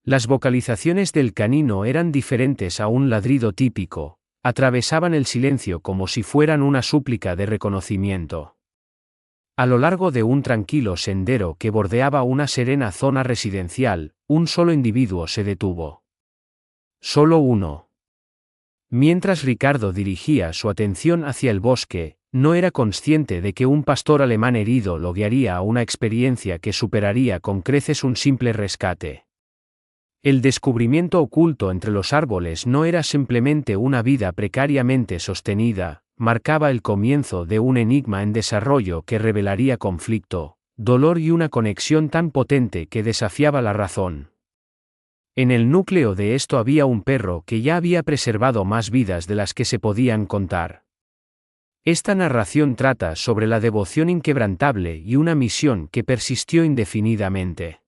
Las vocalizaciones del canino eran diferentes a un ladrido típico, atravesaban el silencio como si fueran una súplica de reconocimiento. A lo largo de un tranquilo sendero que bordeaba una serena zona residencial, un solo individuo se detuvo. Solo uno. Mientras Ricardo dirigía su atención hacia el bosque, no era consciente de que un pastor alemán herido lo guiaría a una experiencia que superaría con creces un simple rescate. El descubrimiento oculto entre los árboles no era simplemente una vida precariamente sostenida, marcaba el comienzo de un enigma en desarrollo que revelaría conflicto, dolor y una conexión tan potente que desafiaba la razón. En el núcleo de esto había un perro que ya había preservado más vidas de las que se podían contar. Esta narración trata sobre la devoción inquebrantable y una misión que persistió indefinidamente.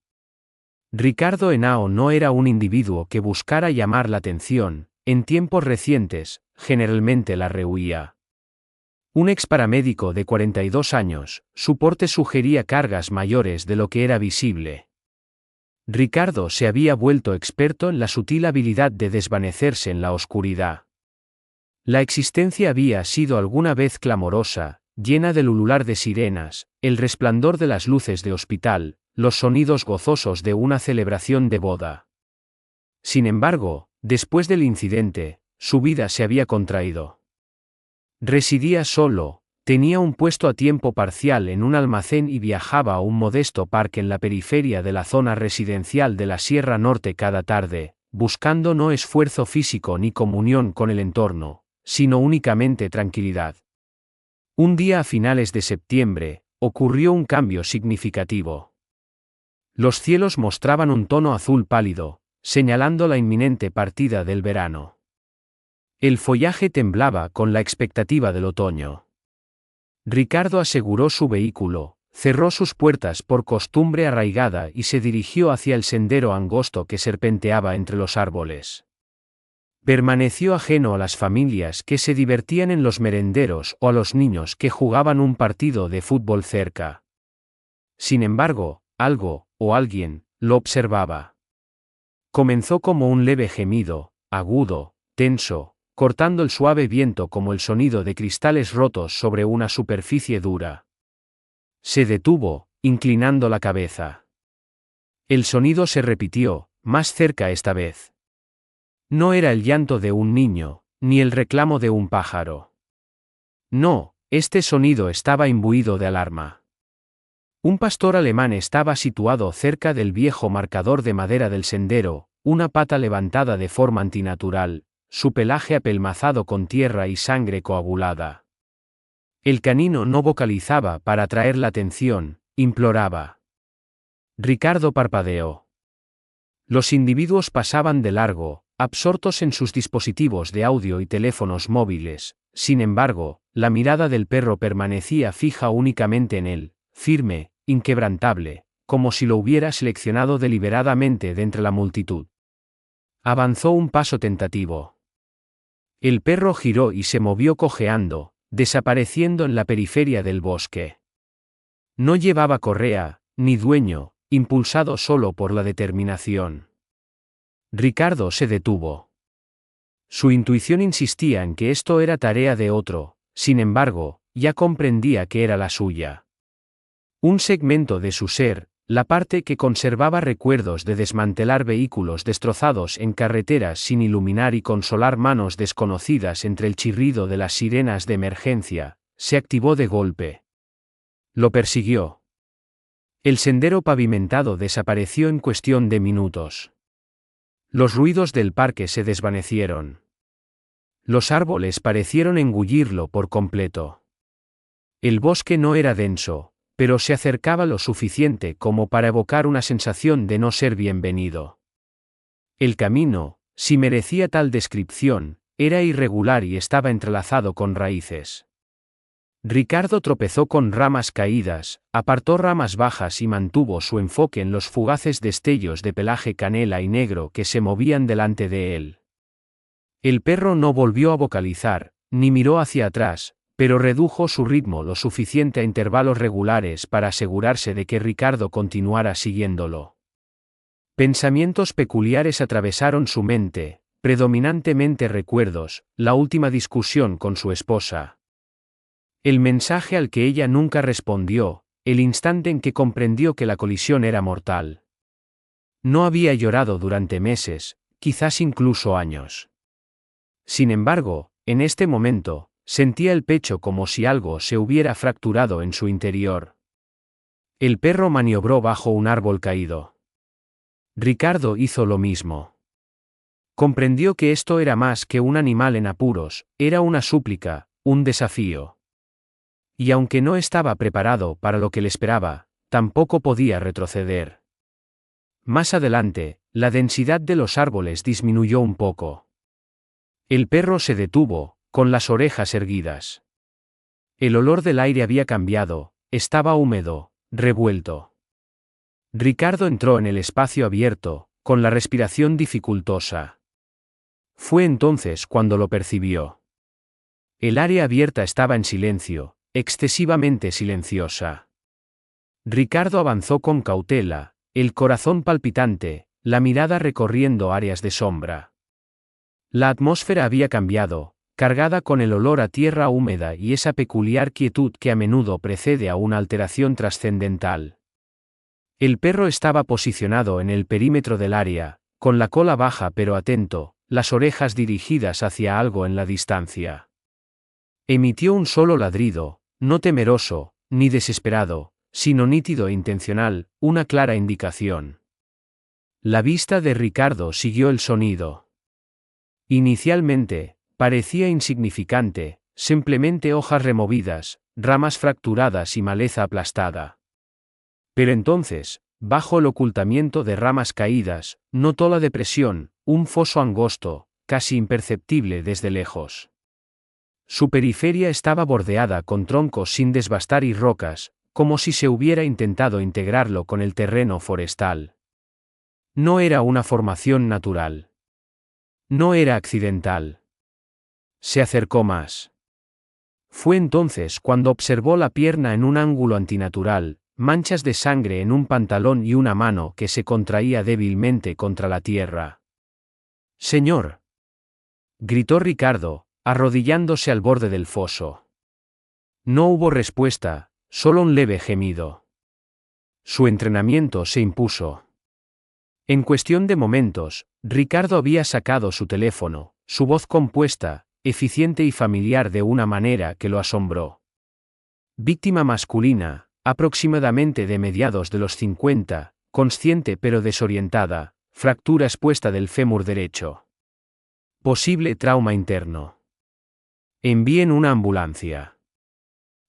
Ricardo Henao no era un individuo que buscara llamar la atención, en tiempos recientes, generalmente la rehuía. Un exparamédico de 42 años, su porte sugería cargas mayores de lo que era visible. Ricardo se había vuelto experto en la sutil habilidad de desvanecerse en la oscuridad. La existencia había sido alguna vez clamorosa, llena del ulular de sirenas, el resplandor de las luces de hospital, los sonidos gozosos de una celebración de boda. Sin embargo, después del incidente, su vida se había contraído. Residía solo, tenía un puesto a tiempo parcial en un almacén y viajaba a un modesto parque en la periferia de la zona residencial de la Sierra Norte cada tarde, buscando no esfuerzo físico ni comunión con el entorno, sino únicamente tranquilidad. Un día a finales de septiembre, ocurrió un cambio significativo. Los cielos mostraban un tono azul pálido, señalando la inminente partida del verano. El follaje temblaba con la expectativa del otoño. Ricardo aseguró su vehículo, cerró sus puertas por costumbre arraigada y se dirigió hacia el sendero angosto que serpenteaba entre los árboles. Permaneció ajeno a las familias que se divertían en los merenderos o a los niños que jugaban un partido de fútbol cerca. Sin embargo, algo, o alguien, lo observaba. Comenzó como un leve gemido, agudo, tenso, cortando el suave viento como el sonido de cristales rotos sobre una superficie dura. Se detuvo, inclinando la cabeza. El sonido se repitió, más cerca esta vez. No era el llanto de un niño, ni el reclamo de un pájaro. No, este sonido estaba imbuido de alarma. Un pastor alemán estaba situado cerca del viejo marcador de madera del sendero, una pata levantada de forma antinatural, su pelaje apelmazado con tierra y sangre coagulada. El canino no vocalizaba para atraer la atención, imploraba. Ricardo parpadeó. Los individuos pasaban de largo, absortos en sus dispositivos de audio y teléfonos móviles, sin embargo, la mirada del perro permanecía fija únicamente en él, firme, inquebrantable, como si lo hubiera seleccionado deliberadamente de entre la multitud. Avanzó un paso tentativo. El perro giró y se movió cojeando, desapareciendo en la periferia del bosque. No llevaba correa, ni dueño, impulsado solo por la determinación. Ricardo se detuvo. Su intuición insistía en que esto era tarea de otro, sin embargo, ya comprendía que era la suya. Un segmento de su ser, la parte que conservaba recuerdos de desmantelar vehículos destrozados en carreteras sin iluminar y consolar manos desconocidas entre el chirrido de las sirenas de emergencia, se activó de golpe. Lo persiguió. El sendero pavimentado desapareció en cuestión de minutos. Los ruidos del parque se desvanecieron. Los árboles parecieron engullirlo por completo. El bosque no era denso, pero se acercaba lo suficiente como para evocar una sensación de no ser bienvenido. El camino, si merecía tal descripción, era irregular y estaba entrelazado con raíces. Ricardo tropezó con ramas caídas, apartó ramas bajas y mantuvo su enfoque en los fugaces destellos de pelaje canela y negro que se movían delante de él. El perro no volvió a vocalizar, ni miró hacia atrás, pero redujo su ritmo lo suficiente a intervalos regulares para asegurarse de que Ricardo continuara siguiéndolo. Pensamientos peculiares atravesaron su mente, predominantemente recuerdos, la última discusión con su esposa. El mensaje al que ella nunca respondió, el instante en que comprendió que la colisión era mortal. No había llorado durante meses, quizás incluso años. Sin embargo, en este momento, sentía el pecho como si algo se hubiera fracturado en su interior. El perro maniobró bajo un árbol caído. Ricardo hizo lo mismo. Comprendió que esto era más que un animal en apuros, era una súplica, un desafío. Y aunque no estaba preparado para lo que le esperaba, tampoco podía retroceder. Más adelante, la densidad de los árboles disminuyó un poco. El perro se detuvo, con las orejas erguidas. El olor del aire había cambiado, estaba húmedo, revuelto. Ricardo entró en el espacio abierto, con la respiración dificultosa. Fue entonces cuando lo percibió. El área abierta estaba en silencio, excesivamente silenciosa. Ricardo avanzó con cautela, el corazón palpitante, la mirada recorriendo áreas de sombra. La atmósfera había cambiado, cargada con el olor a tierra húmeda y esa peculiar quietud que a menudo precede a una alteración trascendental. El perro estaba posicionado en el perímetro del área, con la cola baja pero atento, las orejas dirigidas hacia algo en la distancia. Emitió un solo ladrido, no temeroso, ni desesperado, sino nítido e intencional, una clara indicación. La vista de Ricardo siguió el sonido. Inicialmente, parecía insignificante, simplemente hojas removidas, ramas fracturadas y maleza aplastada. Pero entonces, bajo el ocultamiento de ramas caídas, notó la depresión, un foso angosto, casi imperceptible desde lejos. Su periferia estaba bordeada con troncos sin desbastar y rocas, como si se hubiera intentado integrarlo con el terreno forestal. No era una formación natural. No era accidental. Se acercó más. Fue entonces cuando observó la pierna en un ángulo antinatural, manchas de sangre en un pantalón y una mano que se contraía débilmente contra la tierra. «Señor», gritó Ricardo, arrodillándose al borde del foso. No hubo respuesta, solo un leve gemido. Su entrenamiento se impuso. En cuestión de momentos, Ricardo había sacado su teléfono, su voz compuesta, eficiente y familiar de una manera que lo asombró. Víctima masculina, aproximadamente de mediados de los 50, consciente pero desorientada, fractura expuesta del fémur derecho. Posible trauma interno. Envíen una ambulancia.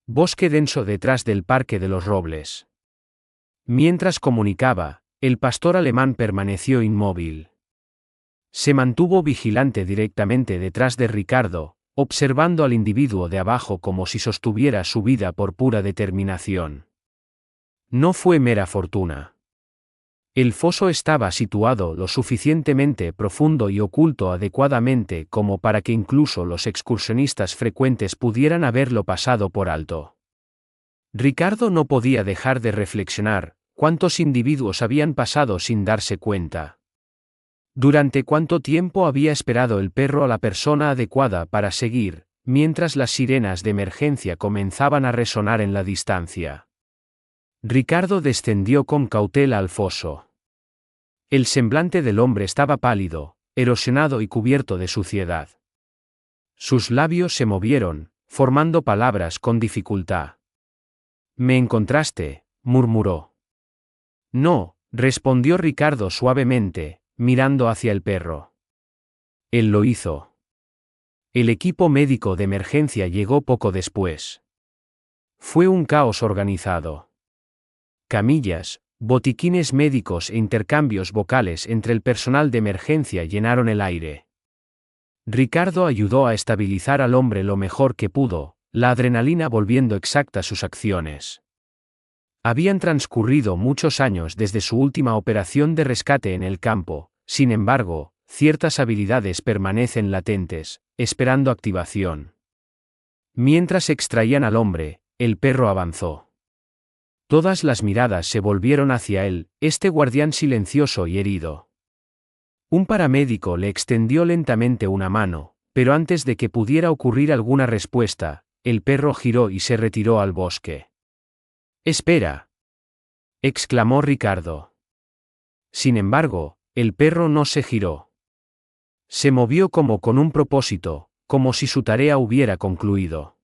Bosque denso detrás del Parque de los Robles. Mientras comunicaba, el pastor alemán permaneció inmóvil. Se mantuvo vigilante directamente detrás de Ricardo, observando al individuo de abajo como si sostuviera su vida por pura determinación. No fue mera fortuna. El foso estaba situado lo suficientemente profundo y oculto adecuadamente como para que incluso los excursionistas frecuentes pudieran haberlo pasado por alto. Ricardo no podía dejar de reflexionar, ¿cuántos individuos habían pasado sin darse cuenta? ¿Durante cuánto tiempo había esperado el perro a la persona adecuada para seguir, mientras las sirenas de emergencia comenzaban a resonar en la distancia? Ricardo descendió con cautela al foso. El semblante del hombre estaba pálido, erosionado y cubierto de suciedad. Sus labios se movieron, formando palabras con dificultad. «¿Me encontraste?», murmuró. «No», respondió Ricardo suavemente, mirando hacia el perro. Él lo hizo. El equipo médico de emergencia llegó poco después. Fue un caos organizado. Camillas, botiquines médicos e intercambios vocales entre el personal de emergencia llenaron el aire. Ricardo ayudó a estabilizar al hombre lo mejor que pudo, la adrenalina volviendo exactas sus acciones. Habían transcurrido muchos años desde su última operación de rescate en el campo, sin embargo, ciertas habilidades permanecen latentes, esperando activación. Mientras extraían al hombre, el perro avanzó. Todas las miradas se volvieron hacia él, este guardián silencioso y herido. Un paramédico le extendió lentamente una mano, pero antes de que pudiera ocurrir alguna respuesta, el perro giró y se retiró al bosque. «¡Espera!», exclamó Ricardo. Sin embargo, el perro no se giró. Se movió como con un propósito, como si su tarea hubiera concluido.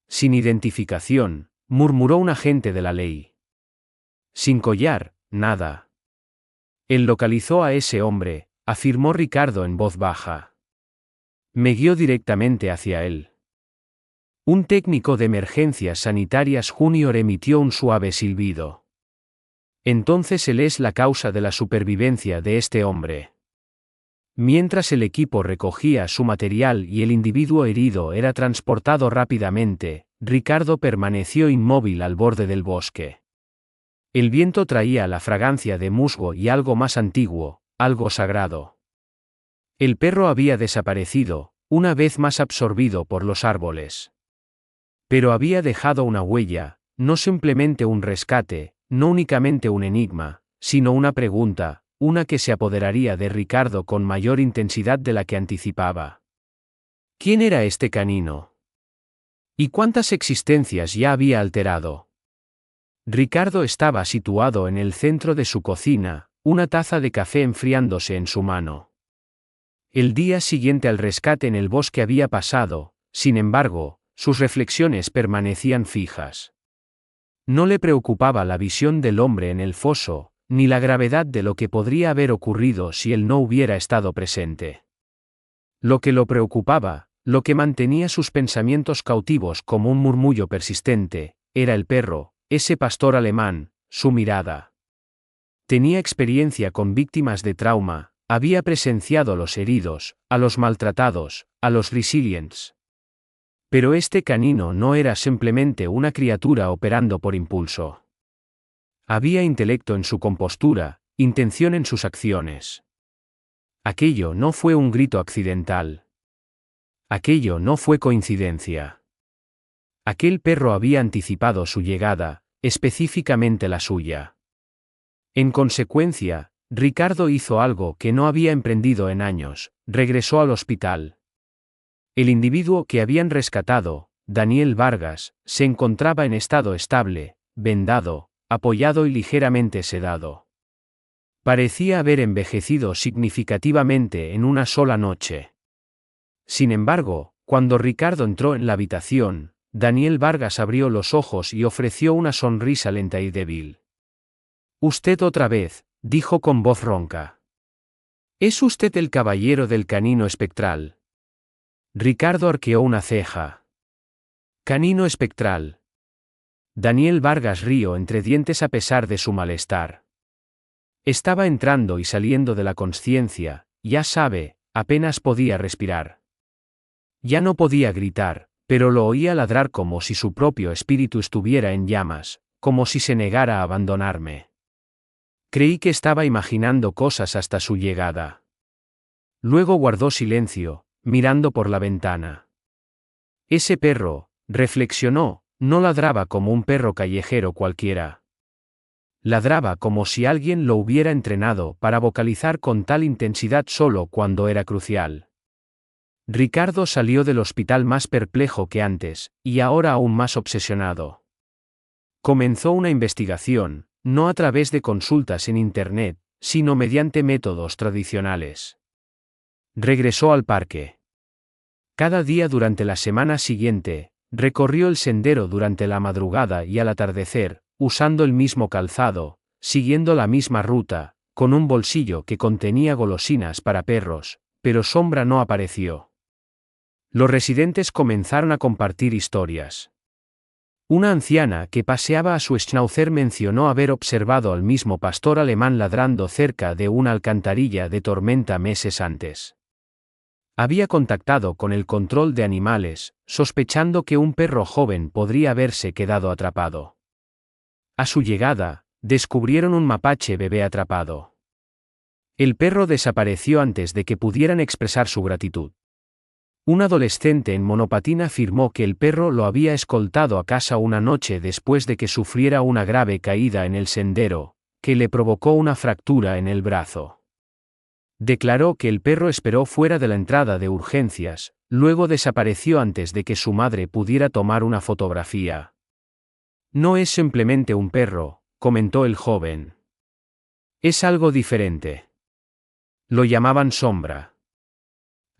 «Sin identificación», murmuró un agente de la ley. «Sin collar, nada». «Él localizó a ese hombre», afirmó Ricardo en voz baja. «Me guió directamente hacia él». Un técnico de emergencias sanitarias junior emitió un suave silbido. «Entonces él es la causa de la supervivencia de este hombre». Mientras el equipo recogía su material y el individuo herido era transportado rápidamente, Ricardo permaneció inmóvil al borde del bosque. El viento traía la fragancia de musgo y algo más antiguo, algo sagrado. El perro había desaparecido, una vez más absorbido por los árboles. Pero había dejado una huella, no simplemente un rescate, no únicamente un enigma, sino una pregunta, una que se apoderaría de Ricardo con mayor intensidad de la que anticipaba. ¿Quién era este canino? ¿Y cuántas existencias ya había alterado? Ricardo estaba situado en el centro de su cocina, una taza de café enfriándose en su mano. El día siguiente al rescate en el bosque había pasado, sin embargo, sus reflexiones permanecían fijas. No le preocupaba la visión del hombre en el foso, ni la gravedad de lo que podría haber ocurrido si él no hubiera estado presente. Lo que lo preocupaba, lo que mantenía sus pensamientos cautivos como un murmullo persistente, era el perro, ese pastor alemán, su mirada. Tenía experiencia con víctimas de trauma, había presenciado a los heridos, a los maltratados, a los resilients. Pero este canino no era simplemente una criatura operando por impulso. Había intelecto en su compostura, intención en sus acciones. Aquello no fue un grito accidental. Aquello no fue coincidencia. Aquel perro había anticipado su llegada, específicamente la suya. En consecuencia, Ricardo hizo algo que no había emprendido en años, regresó al hospital. El individuo que habían rescatado, Daniel Vargas, se encontraba en estado estable, vendado, apoyado y ligeramente sedado. Parecía haber envejecido significativamente en una sola noche. Sin embargo, cuando Ricardo entró en la habitación, Daniel Vargas abrió los ojos y ofreció una sonrisa lenta y débil. «Usted otra vez», dijo con voz ronca. «¿Es usted el caballero del canino espectral?» Ricardo arqueó una ceja. «Canino espectral». Daniel Vargas rió entre dientes a pesar de su malestar. Estaba entrando y saliendo de la consciencia, ya sabe, apenas podía respirar. Ya no podía gritar, pero lo oía ladrar como si su propio espíritu estuviera en llamas, como si se negara a abandonarme. Creí que estaba imaginando cosas hasta su llegada. Luego guardó silencio, mirando por la ventana. Ese perro, reflexionó, no ladraba como un perro callejero cualquiera. Ladraba como si alguien lo hubiera entrenado para vocalizar con tal intensidad solo cuando era crucial. Ricardo salió del hospital más perplejo que antes, y ahora aún más obsesionado. Comenzó una investigación, no a través de consultas en Internet, sino mediante métodos tradicionales. Regresó al parque. Cada día durante la semana siguiente, recorrió el sendero durante la madrugada y al atardecer, usando el mismo calzado, siguiendo la misma ruta, con un bolsillo que contenía golosinas para perros, pero Sombra no apareció. Los residentes comenzaron a compartir historias. Una anciana que paseaba a su schnauzer mencionó haber observado al mismo pastor alemán ladrando cerca de una alcantarilla de tormenta meses antes. Había contactado con el control de animales, sospechando que un perro joven podría haberse quedado atrapado. A su llegada, descubrieron un mapache bebé atrapado. El perro desapareció antes de que pudieran expresar su gratitud. Un adolescente en monopatín afirmó que el perro lo había escoltado a casa una noche después de que sufriera una grave caída en el sendero, que le provocó una fractura en el brazo. Declaró que el perro esperó fuera de la entrada de urgencias, luego desapareció antes de que su madre pudiera tomar una fotografía. No es simplemente un perro, comentó el joven. Es algo diferente. Lo llamaban Sombra.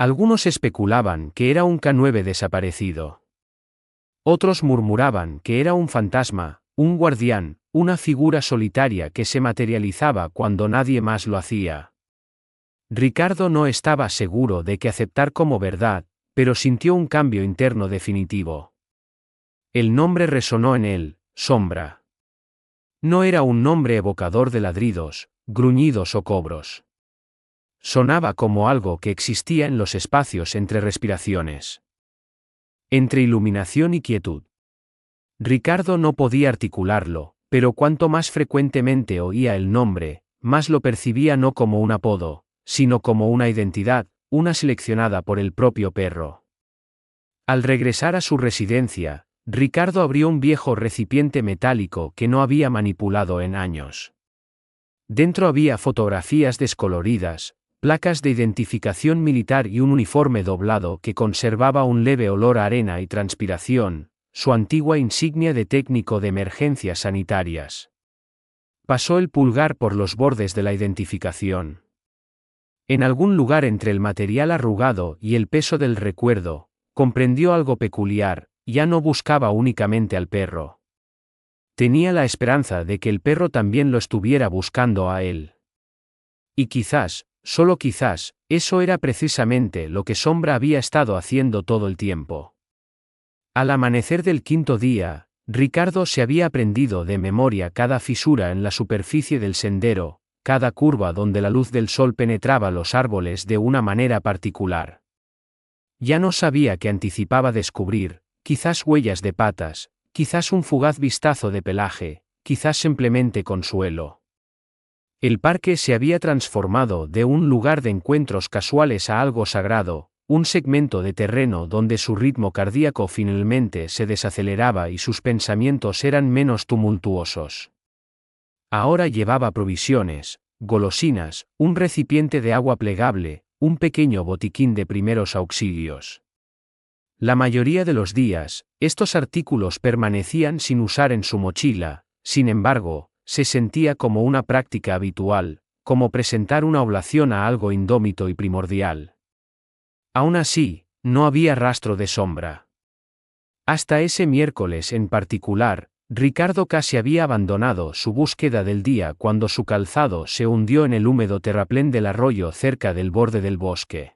Algunos especulaban que era un K9 desaparecido. Otros murmuraban que era un fantasma, un guardián, una figura solitaria que se materializaba cuando nadie más lo hacía. Ricardo no estaba seguro de qué aceptar como verdad, pero sintió un cambio interno definitivo. El nombre resonó en él, Sombra. No era un nombre evocador de ladridos, gruñidos o cobros. Sonaba como algo que existía en los espacios entre respiraciones. Entre iluminación y quietud. Ricardo no podía articularlo, pero cuanto más frecuentemente oía el nombre, más lo percibía no como un apodo, sino como una identidad, una seleccionada por el propio perro. Al regresar a su residencia, Ricardo abrió un viejo recipiente metálico que no había manipulado en años. Dentro había fotografías descoloridas, placas de identificación militar y un uniforme doblado que conservaba un leve olor a arena y transpiración, su antigua insignia de técnico de emergencias sanitarias. Pasó el pulgar por los bordes de la identificación. En algún lugar entre el material arrugado y el peso del recuerdo, comprendió algo peculiar: ya no buscaba únicamente al perro. Tenía la esperanza de que el perro también lo estuviera buscando a él. Y quizás, solo quizás, eso era precisamente lo que Sombra había estado haciendo todo el tiempo. Al amanecer del quinto día, Ricardo se había aprendido de memoria cada fisura en la superficie del sendero, cada curva donde la luz del sol penetraba los árboles de una manera particular. Ya no sabía qué anticipaba descubrir, quizás huellas de patas, quizás un fugaz vistazo de pelaje, quizás simplemente consuelo. El parque se había transformado de un lugar de encuentros casuales a algo sagrado, un segmento de terreno donde su ritmo cardíaco finalmente se desaceleraba y sus pensamientos eran menos tumultuosos. Ahora llevaba provisiones, golosinas, un recipiente de agua plegable, un pequeño botiquín de primeros auxilios. La mayoría de los días, estos artículos permanecían sin usar en su mochila, sin embargo, se sentía como una práctica habitual, como presentar una oblación a algo indómito y primordial. Aún así, no había rastro de Sombra. Hasta ese miércoles en particular, Ricardo casi había abandonado su búsqueda del día cuando su calzado se hundió en el húmedo terraplén del arroyo cerca del borde del bosque.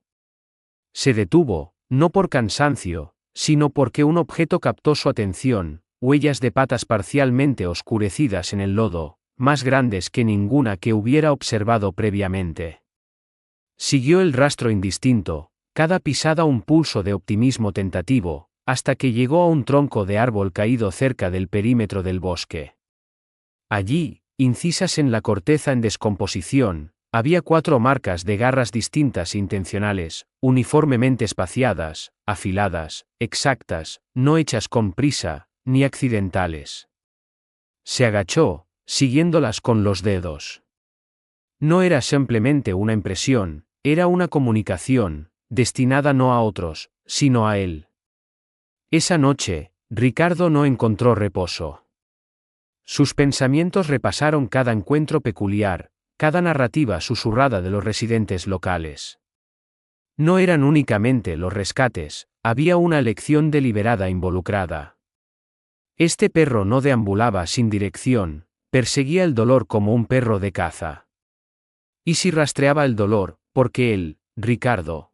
Se detuvo, no por cansancio, sino porque un objeto captó su atención: huellas de patas parcialmente oscurecidas en el lodo, más grandes que ninguna que hubiera observado previamente. Siguió el rastro indistinto, cada pisada un pulso de optimismo tentativo, hasta que llegó a un tronco de árbol caído cerca del perímetro del bosque. Allí, incisas en la corteza en descomposición, había 4 marcas de garras distintas e intencionales, uniformemente espaciadas, afiladas, exactas, no hechas con prisa, ni accidentales. Se agachó, siguiéndolas con los dedos. No era simplemente una impresión, era una comunicación, destinada no a otros, sino a él. Esa noche, Ricardo no encontró reposo. Sus pensamientos repasaron cada encuentro peculiar, cada narrativa susurrada de los residentes locales. No eran únicamente los rescates, había una elección deliberada involucrada. Este perro no deambulaba sin dirección, perseguía el dolor como un perro de caza. ¿Y si rastreaba el dolor, porque él, Ricardo,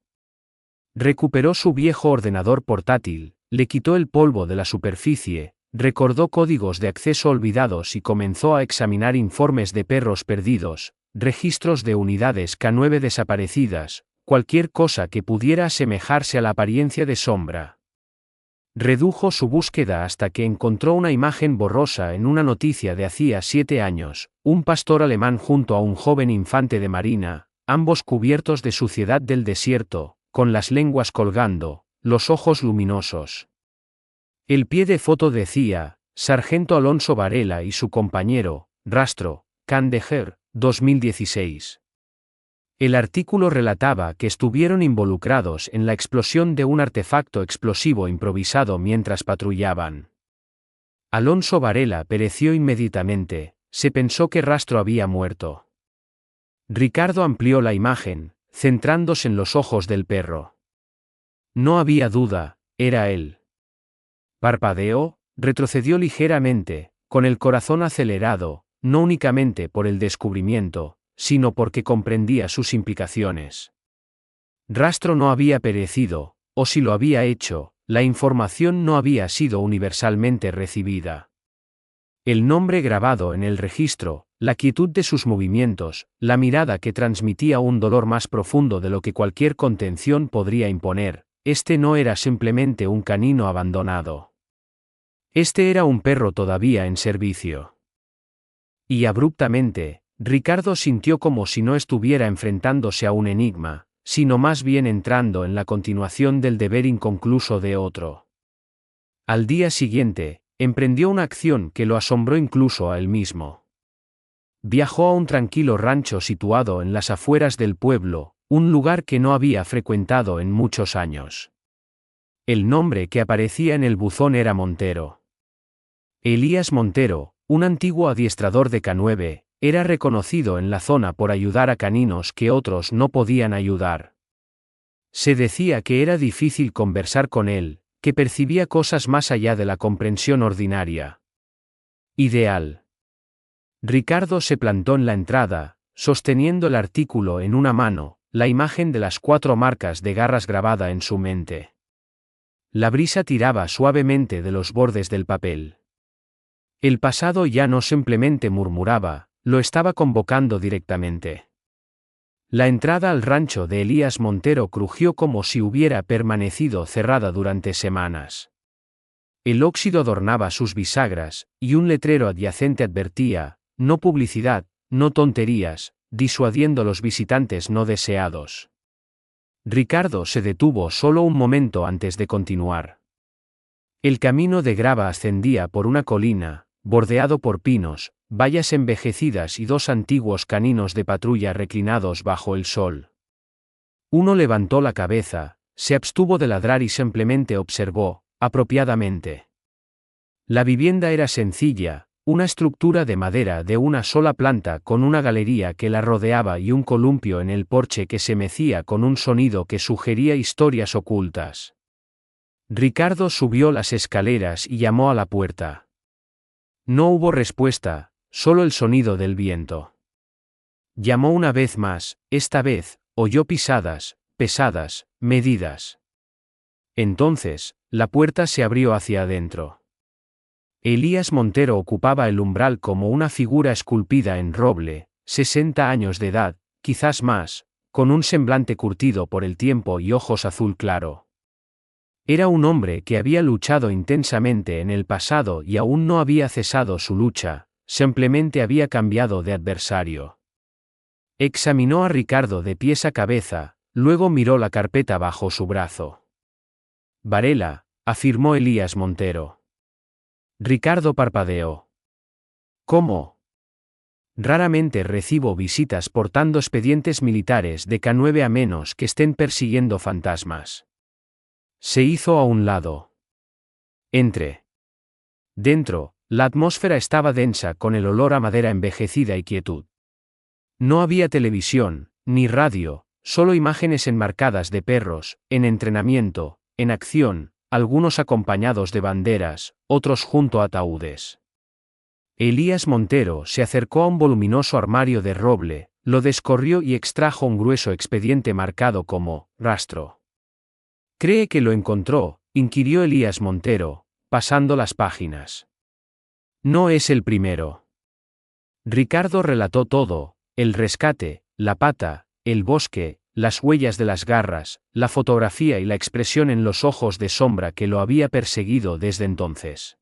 recuperó su viejo ordenador portátil, le quitó el polvo de la superficie, recordó códigos de acceso olvidados y comenzó a examinar informes de perros perdidos, registros de unidades K9 desaparecidas, cualquier cosa que pudiera asemejarse a la apariencia de Sombra? Redujo su búsqueda hasta que encontró una imagen borrosa en una noticia de hacía 7 años, un pastor alemán junto a un joven infante de marina, ambos cubiertos de suciedad del desierto, con las lenguas colgando, los ojos luminosos. El pie de foto decía, Sargento Alonso Varela y su compañero, Rastro, Kandahar, 2016. El artículo relataba que estuvieron involucrados en la explosión de un artefacto explosivo improvisado mientras patrullaban. Alonso Varela pereció inmediatamente, se pensó que Rastro había muerto. Ricardo amplió la imagen, centrándose en los ojos del perro. No había duda, era él. Parpadeó, retrocedió ligeramente, con el corazón acelerado, no únicamente por el descubrimiento, sino porque comprendía sus implicaciones. Rastro no había perecido, o si lo había hecho, la información no había sido universalmente recibida. El nombre grabado en el registro, la quietud de sus movimientos, la mirada que transmitía un dolor más profundo de lo que cualquier contención podría imponer, este no era simplemente un canino abandonado. Este era un perro todavía en servicio. Y abruptamente, Ricardo sintió como si no estuviera enfrentándose a un enigma, sino más bien entrando en la continuación del deber inconcluso de otro. Al día siguiente, emprendió una acción que lo asombró incluso a él mismo. Viajó a un tranquilo rancho situado en las afueras del pueblo, un lugar que no había frecuentado en muchos años. El nombre que aparecía en el buzón era Montero. Elías Montero, un antiguo adiestrador de K9, era reconocido en la zona por ayudar a caninos que otros no podían ayudar. Se decía que era difícil conversar con él, que percibía cosas más allá de la comprensión ordinaria. Ideal. Ricardo se plantó en la entrada, sosteniendo el artículo en una mano, la imagen de las 4 marcas de garras grabada en su mente. La brisa tiraba suavemente de los bordes del papel. El pasado ya no simplemente murmuraba, lo estaba convocando directamente. La entrada al rancho de Elías Montero crujió como si hubiera permanecido cerrada durante semanas. El óxido adornaba sus bisagras, y un letrero adyacente advertía, no publicidad, no tonterías, disuadiendo a los visitantes no deseados. Ricardo se detuvo solo un momento antes de continuar. El camino de grava ascendía por una colina, bordeado por pinos, vallas envejecidas y 2 antiguos caninos de patrulla reclinados bajo el sol. Uno levantó la cabeza, se abstuvo de ladrar y simplemente observó, apropiadamente. La vivienda era sencilla, una estructura de madera de una sola planta con una galería que la rodeaba y un columpio en el porche que se mecía con un sonido que sugería historias ocultas. Ricardo subió las escaleras y llamó a la puerta. No hubo respuesta, solo el sonido del viento. Llamó una vez más, esta vez, oyó pisadas, pesadas, medidas. Entonces, la puerta se abrió hacia adentro. Elías Montero ocupaba el umbral como una figura esculpida en roble, 60 años de edad, quizás más, con un semblante curtido por el tiempo y ojos azul claro. Era un hombre que había luchado intensamente en el pasado y aún no había cesado su lucha, simplemente había cambiado de adversario. Examinó a Ricardo de pies a cabeza, luego miró la carpeta bajo su brazo. Varela, afirmó Elías Montero. Ricardo parpadeó. ¿Cómo? Raramente recibo visitas portando expedientes militares de K9 a menos que estén persiguiendo fantasmas. Se hizo a un lado. Entre. Dentro, la atmósfera estaba densa con el olor a madera envejecida y quietud. No había televisión, ni radio, solo imágenes enmarcadas de perros, en entrenamiento, en acción, algunos acompañados de banderas, otros junto a ataúdes. Elías Montero se acercó a un voluminoso armario de roble, lo descorrió y extrajo un grueso expediente marcado como Rastro. ¿Cree que lo encontró?, inquirió Elías Montero, pasando las páginas. No es el primero. Ricardo relató todo, el rescate, la pata, el bosque, las huellas de las garras, la fotografía y la expresión en los ojos de sombra que lo había perseguido desde entonces.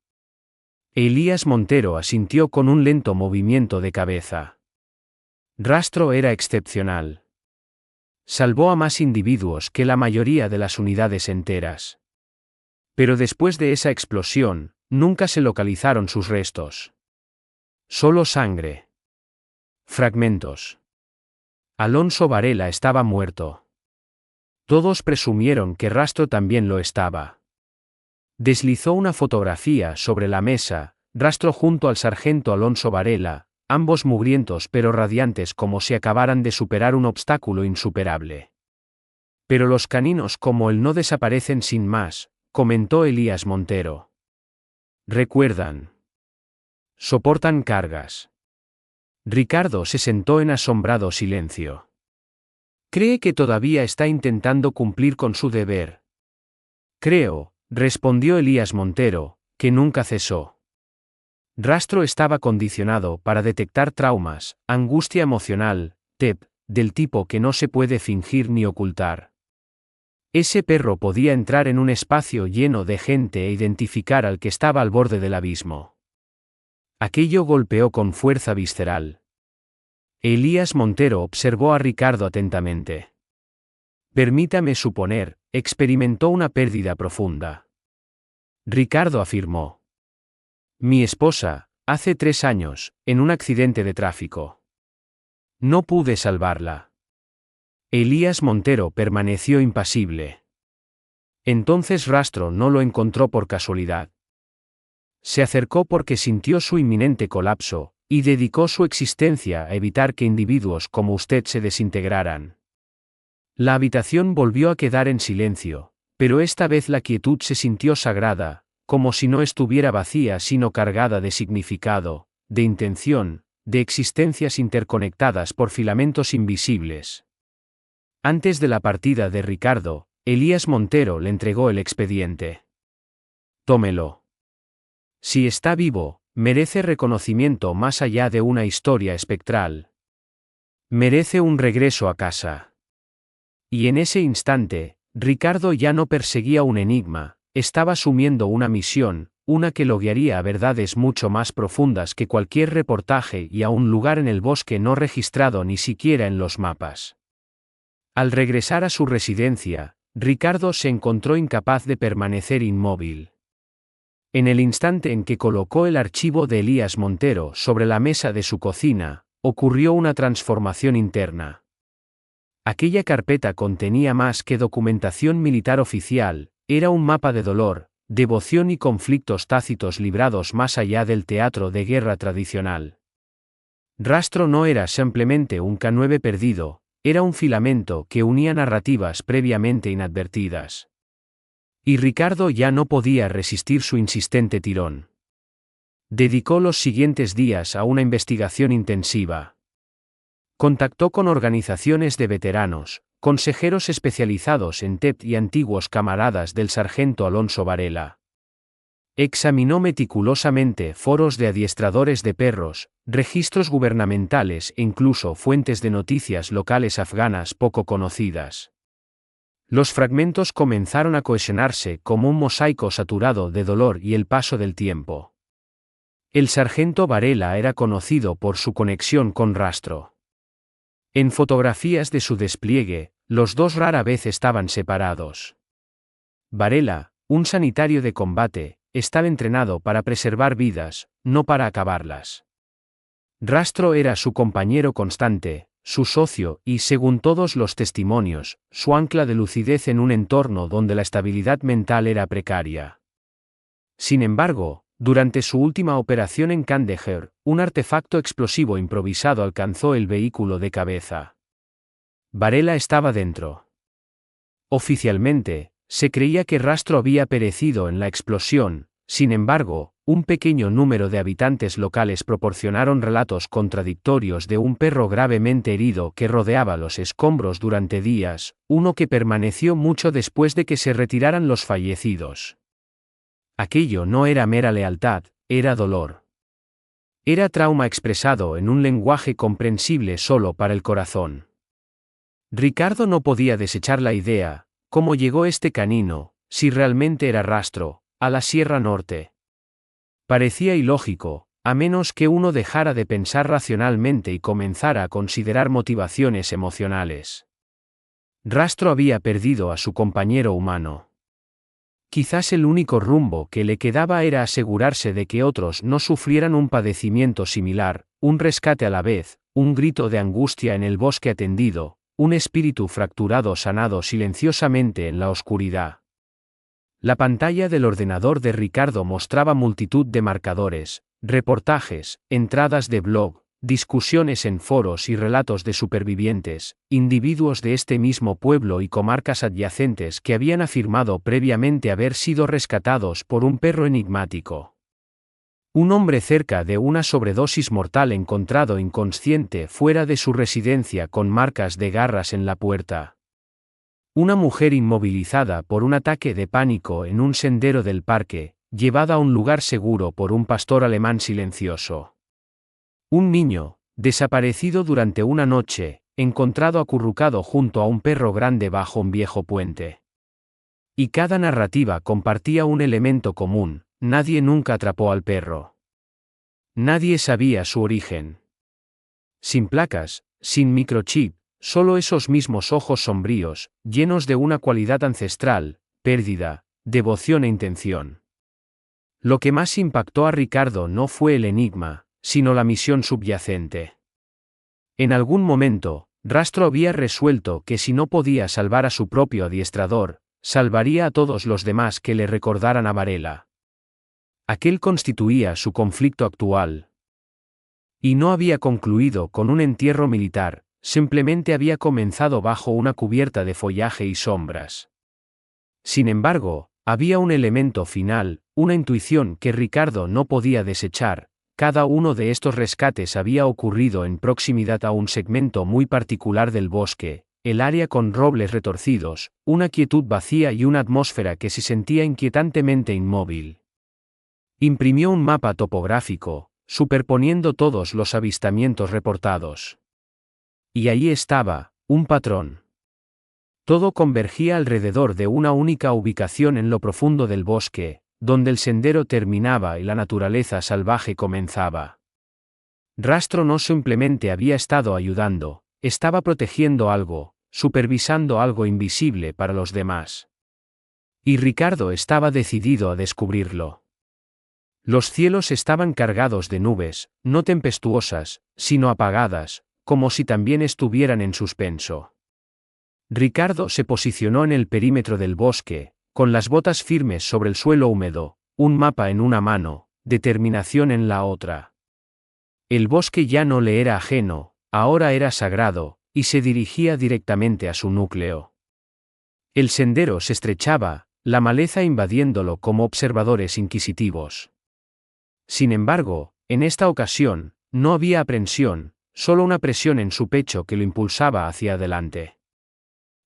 Elías Montero asintió con un lento movimiento de cabeza. Rastro era excepcional. Salvó a más individuos que la mayoría de las unidades enteras. Pero después de esa explosión, nunca se localizaron sus restos. Solo sangre. Fragmentos. Alonso Varela estaba muerto. Todos presumieron que Rastro también lo estaba. Deslizó una fotografía sobre la mesa, Rastro junto al sargento Alonso Varela, ambos mugrientos pero radiantes como si acabaran de superar un obstáculo insuperable. Pero los caninos como él no desaparecen sin más, comentó Elías Montero. Recuerdan. Soportan cargas. Ricardo se sentó en asombrado silencio. Cree que todavía está intentando cumplir con su deber. Creo, respondió Elías Montero, que nunca cesó. Rastro estaba condicionado para detectar traumas, angustia emocional, TEP, del tipo que no se puede fingir ni ocultar. Ese perro podía entrar en un espacio lleno de gente e identificar al que estaba al borde del abismo. Aquello golpeó con fuerza visceral. Elías Montero observó a Ricardo atentamente. Permítame suponer, experimentó una pérdida profunda. Ricardo afirmó. Mi esposa, hace 3 años, en un accidente de tráfico. No pude salvarla. Elías Montero permaneció impasible. Entonces Rastro no lo encontró por casualidad. Se acercó porque sintió su inminente colapso, y dedicó su existencia a evitar que individuos como usted se desintegraran. La habitación volvió a quedar en silencio, pero esta vez la quietud se sintió sagrada, como si no estuviera vacía sino cargada de significado, de intención, de existencias interconectadas por filamentos invisibles. Antes de la partida de Ricardo, Elías Montero le entregó el expediente. Tómelo. Si está vivo, merece reconocimiento más allá de una historia espectral. Merece un regreso a casa. Y en ese instante, Ricardo ya no perseguía un enigma, estaba asumiendo una misión, una que lo guiaría a verdades mucho más profundas que cualquier reportaje y a un lugar en el bosque no registrado ni siquiera en los mapas. Al regresar a su residencia, Ricardo se encontró incapaz de permanecer inmóvil. En el instante en que colocó el archivo de Elías Montero sobre la mesa de su cocina, ocurrió una transformación interna. Aquella carpeta contenía más que documentación militar oficial, era un mapa de dolor, devoción y conflictos tácitos librados más allá del teatro de guerra tradicional. Rastro no era simplemente un K9 perdido, era un filamento que unía narrativas previamente inadvertidas. Y Ricardo ya no podía resistir su insistente tirón. Dedicó los siguientes días a una investigación intensiva. Contactó con organizaciones de veteranos, consejeros especializados en TEP y antiguos camaradas del sargento Alonso Varela. Examinó meticulosamente foros de adiestradores de perros, registros gubernamentales e incluso fuentes de noticias locales afganas poco conocidas. Los fragmentos comenzaron a cohesionarse como un mosaico saturado de dolor y el paso del tiempo. El sargento Varela era conocido por su conexión con Rastro. En fotografías de su despliegue, los dos rara vez estaban separados. Varela, un sanitario de combate, estaba entrenado para preservar vidas, no para acabarlas. Rastro era su compañero constante, su socio y, según todos los testimonios, su ancla de lucidez en un entorno donde la estabilidad mental era precaria. Sin embargo, durante su última operación en Kandahar, un artefacto explosivo improvisado alcanzó el vehículo de cabeza. Varela estaba dentro. Oficialmente, se creía que Rastro había perecido en la explosión, sin embargo, un pequeño número de habitantes locales proporcionaron relatos contradictorios de un perro gravemente herido que rodeaba los escombros durante días, uno que permaneció mucho después de que se retiraran los fallecidos. Aquello no era mera lealtad, era dolor. Era trauma expresado en un lenguaje comprensible solo para el corazón. Ricardo no podía desechar la idea, ¿cómo llegó este canino, si realmente era Rastro, a la Sierra Norte? Parecía ilógico, a menos que uno dejara de pensar racionalmente y comenzara a considerar motivaciones emocionales. Rastro había perdido a su compañero humano. Quizás el único rumbo que le quedaba era asegurarse de que otros no sufrieran un padecimiento similar, un rescate a la vez, un grito de angustia en el bosque atendido, un espíritu fracturado sanado silenciosamente en la oscuridad. La pantalla del ordenador de Ricardo mostraba multitud de marcadores, reportajes, entradas de blog, discusiones en foros y relatos de supervivientes, individuos de este mismo pueblo y comarcas adyacentes que habían afirmado previamente haber sido rescatados por un perro enigmático. Un hombre cerca de una sobredosis mortal encontrado inconsciente fuera de su residencia con marcas de garras en la puerta. Una mujer inmovilizada por un ataque de pánico en un sendero del parque, llevada a un lugar seguro por un pastor alemán silencioso. Un niño, desaparecido durante una noche, encontrado acurrucado junto a un perro grande bajo un viejo puente. Y cada narrativa compartía un elemento común: nadie nunca atrapó al perro. Nadie sabía su origen. Sin placas, sin microchip, solo esos mismos ojos sombríos, llenos de una cualidad ancestral: pérdida, devoción e intención. Lo que más impactó a Ricardo no fue el enigma, sino la misión subyacente. En algún momento, Rastro había resuelto que si no podía salvar a su propio adiestrador, salvaría a todos los demás que le recordaran a Varela. Aquel constituía su conflicto actual. Y no había concluido con un entierro militar, simplemente había comenzado bajo una cubierta de follaje y sombras. Sin embargo, había un elemento final, una intuición que Ricardo no podía desechar: cada uno de estos rescates había ocurrido en proximidad a un segmento muy particular del bosque, el área con robles retorcidos, una quietud vacía y una atmósfera que se sentía inquietantemente inmóvil. Imprimió un mapa topográfico, superponiendo todos los avistamientos reportados. Y allí estaba, un patrón. Todo convergía alrededor de una única ubicación en lo profundo del bosque, donde el sendero terminaba y la naturaleza salvaje comenzaba. Rastro no simplemente había estado ayudando, estaba protegiendo algo, supervisando algo invisible para los demás. Y Ricardo estaba decidido a descubrirlo. Los cielos estaban cargados de nubes, no tempestuosas, sino apagadas, como si también estuvieran en suspenso. Ricardo se posicionó en el perímetro del bosque, con las botas firmes sobre el suelo húmedo, un mapa en una mano, determinación en la otra. El bosque ya no le era ajeno, ahora era sagrado, y se dirigía directamente a su núcleo. El sendero se estrechaba, la maleza invadiéndolo como observadores inquisitivos. Sin embargo, en esta ocasión, no había aprensión, solo una presión en su pecho que lo impulsaba hacia adelante.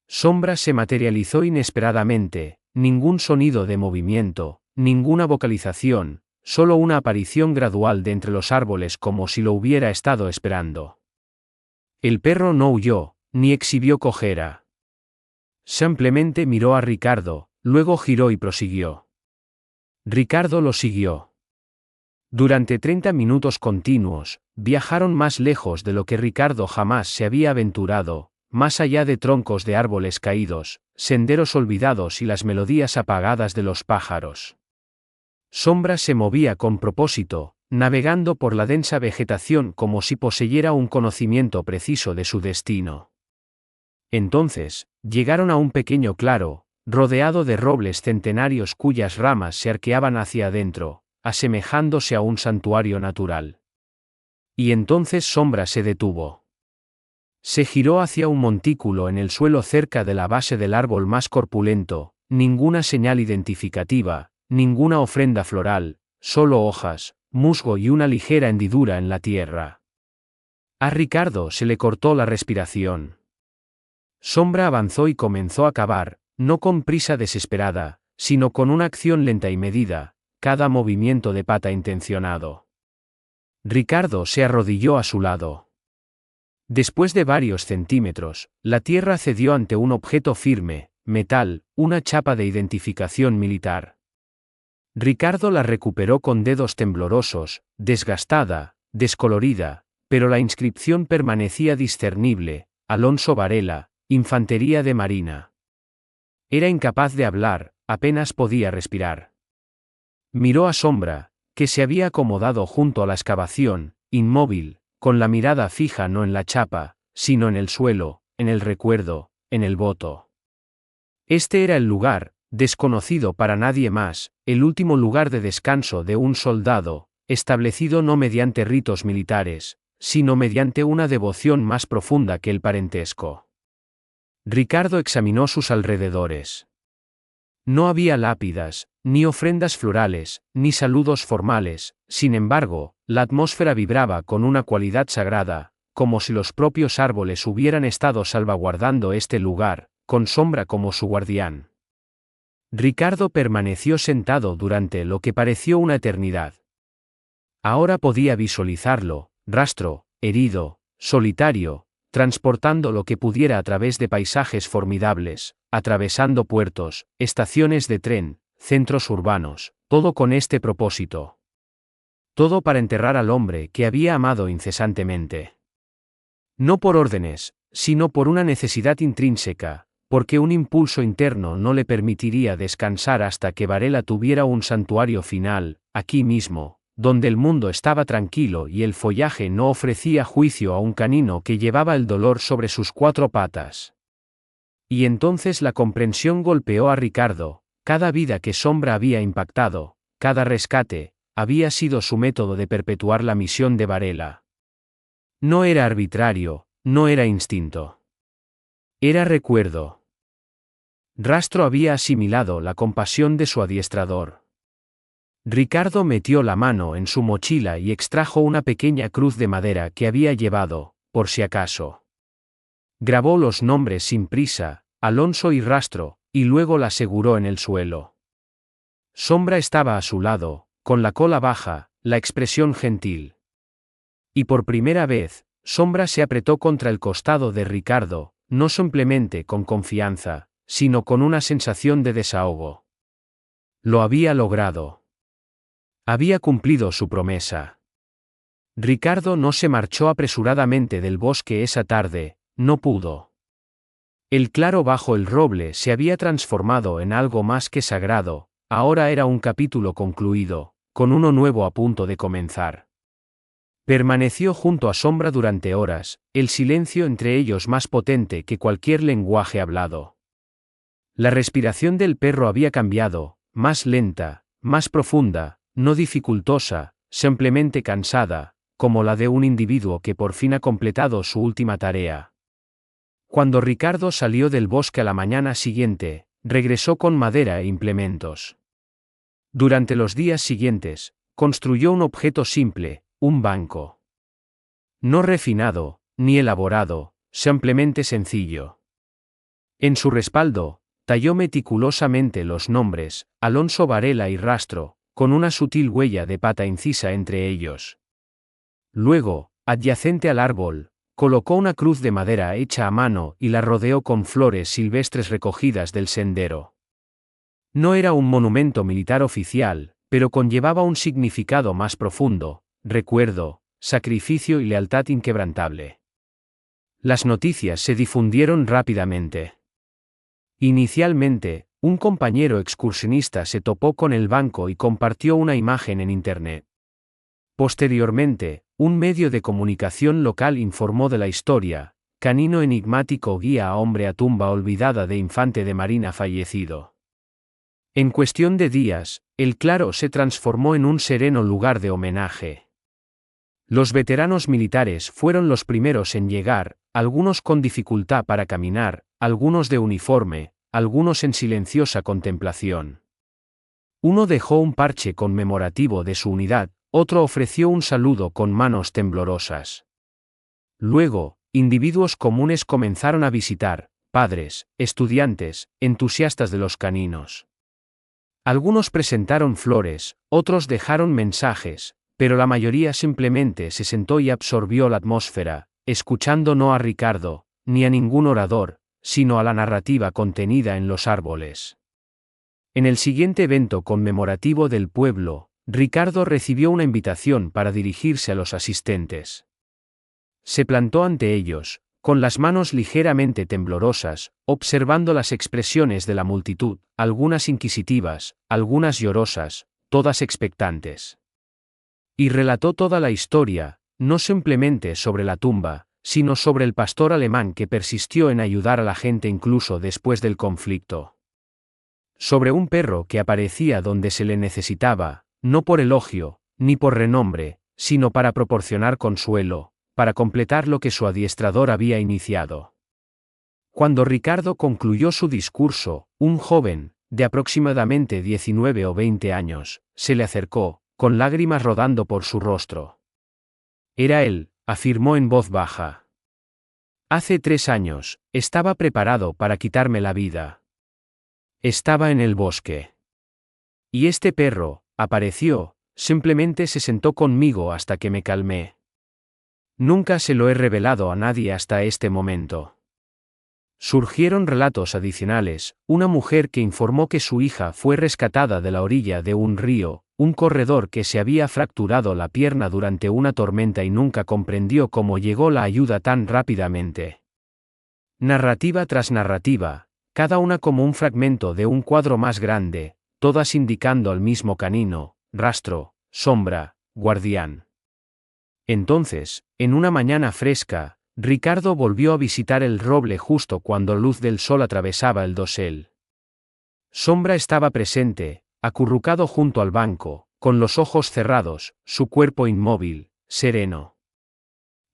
Sombra se materializó inesperadamente, ningún sonido de movimiento, ninguna vocalización, solo una aparición gradual de entre los árboles como si lo hubiera estado esperando. El perro no huyó, ni exhibió cojera. Simplemente miró a Ricardo, luego giró y prosiguió. Ricardo lo siguió. Durante 30 minutos continuos, viajaron más lejos de lo que Ricardo jamás se había aventurado, más allá de troncos de árboles caídos, senderos olvidados y las melodías apagadas de los pájaros. Sombra se movía con propósito, navegando por la densa vegetación como si poseyera un conocimiento preciso de su destino. Entonces, llegaron a un pequeño claro, rodeado de robles centenarios cuyas ramas se arqueaban hacia adentro, asemejándose a un santuario natural. Y entonces Sombra se detuvo. Se giró hacia un montículo en el suelo cerca de la base del árbol más corpulento, ninguna señal identificativa, ninguna ofrenda floral, solo hojas, musgo y una ligera hendidura en la tierra. A Ricardo se le cortó la respiración. Sombra avanzó y comenzó a cavar, no con prisa desesperada, sino con una acción lenta y medida, cada movimiento de pata intencionado. Ricardo se arrodilló a su lado. Después de varios centímetros, la tierra cedió ante un objeto firme, metal, una chapa de identificación militar. Ricardo la recuperó con dedos temblorosos, desgastada, descolorida, pero la inscripción permanecía discernible: Alonso Varela, infantería de marina. Era incapaz de hablar, apenas podía respirar. Miró a Sombra, que se había acomodado junto a la excavación, inmóvil, con la mirada fija no en la chapa, sino en el suelo, en el recuerdo, en el voto. Este era el lugar, desconocido para nadie más, el último lugar de descanso de un soldado, establecido no mediante ritos militares, sino mediante una devoción más profunda que el parentesco. Ricardo examinó sus alrededores. No había lápidas, ni ofrendas florales, ni saludos formales, sin embargo, la atmósfera vibraba con una cualidad sagrada, como si los propios árboles hubieran estado salvaguardando este lugar, con Sombra como su guardián. Ricardo permaneció sentado durante lo que pareció una eternidad. Ahora podía visualizarlo, Rastro, herido, solitario, transportando lo que pudiera a través de paisajes formidables, atravesando puertos, estaciones de tren, centros urbanos, todo con este propósito. Todo para enterrar al hombre que había amado incesantemente. No por órdenes, sino por una necesidad intrínseca, porque un impulso interno no le permitiría descansar hasta que Varela tuviera un santuario final, aquí mismo, donde el mundo estaba tranquilo y el follaje no ofrecía juicio a un canino que llevaba el dolor sobre sus 4 patas. Y entonces la comprensión golpeó a Ricardo: cada vida que Sombra había impactado, cada rescate, había sido su método de perpetuar la misión de Varela. No era arbitrario, no era instinto. Era recuerdo. Rastro había asimilado la compasión de su adiestrador. Ricardo metió la mano en su mochila y extrajo una pequeña cruz de madera que había llevado, por si acaso. Grabó los nombres sin prisa, Alonso y Rastro, y luego la aseguró en el suelo. Sombra estaba a su lado, con la cola baja, la expresión gentil. Y por primera vez, Sombra se apretó contra el costado de Ricardo, no simplemente con confianza, sino con una sensación de desahogo. Lo había logrado. Había cumplido su promesa. Ricardo no se marchó apresuradamente del bosque esa tarde, no pudo. El claro bajo el roble se había transformado en algo más que sagrado, ahora era un capítulo concluido, con uno nuevo a punto de comenzar. Permaneció junto a Sombra durante horas, el silencio entre ellos más potente que cualquier lenguaje hablado. La respiración del perro había cambiado, más lenta, más profunda, no dificultosa, simplemente cansada, como la de un individuo que por fin ha completado su última tarea. Cuando Ricardo salió del bosque a la mañana siguiente, regresó con madera e implementos. Durante los días siguientes, construyó un objeto simple, un banco. No refinado, ni elaborado, simplemente sencillo. En su respaldo, talló meticulosamente los nombres, Alonso Varela y Rastro, con una sutil huella de pata incisa entre ellos. Luego, adyacente al árbol, colocó una cruz de madera hecha a mano y la rodeó con flores silvestres recogidas del sendero. No era un monumento militar oficial, pero conllevaba un significado más profundo: recuerdo, sacrificio y lealtad inquebrantable. Las noticias se difundieron rápidamente. Inicialmente, un compañero excursionista se topó con el banco y compartió una imagen en Internet. Posteriormente, un medio de comunicación local informó de la historia: canino enigmático guía a hombre a tumba olvidada de infante de marina fallecido. En cuestión de días, el claro se transformó en un sereno lugar de homenaje. Los veteranos militares fueron los primeros en llegar, algunos con dificultad para caminar, algunos de uniforme, algunos en silenciosa contemplación. Uno dejó un parche conmemorativo de su unidad, otro ofreció un saludo con manos temblorosas. Luego, individuos comunes comenzaron a visitar: padres, estudiantes, entusiastas de los caninos. Algunos presentaron flores, otros dejaron mensajes, pero la mayoría simplemente se sentó y absorbió la atmósfera, escuchando no a Ricardo, ni a ningún orador, sino a la narrativa contenida en los árboles. En el siguiente evento conmemorativo del pueblo, Ricardo recibió una invitación para dirigirse a los asistentes. Se plantó ante ellos, con las manos ligeramente temblorosas, observando las expresiones de la multitud, algunas inquisitivas, algunas llorosas, todas expectantes. Y relató toda la historia, no simplemente sobre la tumba, sino sobre el pastor alemán que persistió en ayudar a la gente incluso después del conflicto. Sobre un perro que aparecía donde se le necesitaba, no por elogio, ni por renombre, sino para proporcionar consuelo, para completar lo que su adiestrador había iniciado. Cuando Ricardo concluyó su discurso, un joven, de aproximadamente 19 o 20 años, se le acercó, con lágrimas rodando por su rostro. Era él, afirmó en voz baja. Hace 3 años, estaba preparado para quitarme la vida. Estaba en el bosque. Y este perro, apareció, simplemente se sentó conmigo hasta que me calmé. Nunca se lo he revelado a nadie hasta este momento. Surgieron relatos adicionales, una mujer que informó que su hija fue rescatada de la orilla de un río, un corredor que se había fracturado la pierna durante una tormenta y nunca comprendió cómo llegó la ayuda tan rápidamente. Narrativa tras narrativa, cada una como un fragmento de un cuadro más grande, todas indicando al mismo canino, rastro, sombra, guardián. Entonces, en una mañana fresca, Ricardo volvió a visitar el roble justo cuando la luz del sol atravesaba el dosel. Sombra estaba presente, acurrucado junto al banco, con los ojos cerrados, su cuerpo inmóvil, sereno.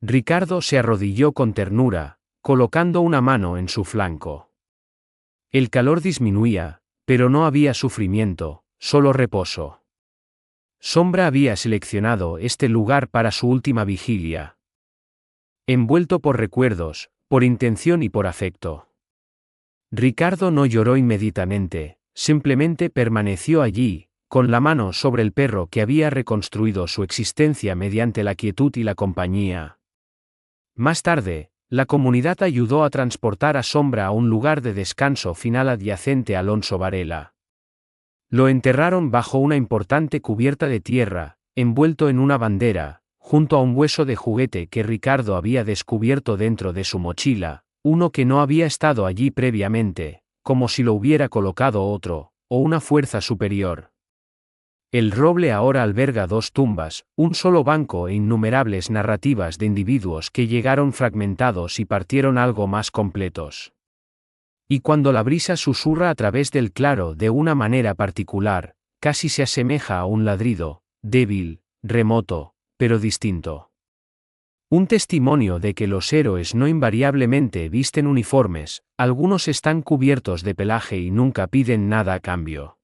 Ricardo se arrodilló con ternura, colocando una mano en su flanco. El calor disminuía, pero no había sufrimiento, solo reposo. Sombra había seleccionado este lugar para su última vigilia. Envuelto por recuerdos, por intención y por afecto. Ricardo no lloró inmediatamente, simplemente permaneció allí, con la mano sobre el perro que había reconstruido su existencia mediante la quietud y la compañía. Más tarde, la comunidad ayudó a transportar a Sombra a un lugar de descanso final adyacente a Alonso Varela. Lo enterraron bajo una importante cubierta de tierra, envuelto en una bandera, junto a un hueso de juguete que Ricardo había descubierto dentro de su mochila, uno que no había estado allí previamente, como si lo hubiera colocado otro, o una fuerza superior. El roble ahora alberga 2 tumbas, un solo banco e innumerables narrativas de individuos que llegaron fragmentados y partieron algo más completos. Y cuando la brisa susurra a través del claro de una manera particular, casi se asemeja a un ladrido, débil, remoto, pero distinto. Un testimonio de que los héroes no invariablemente visten uniformes, algunos están cubiertos de pelaje y nunca piden nada a cambio.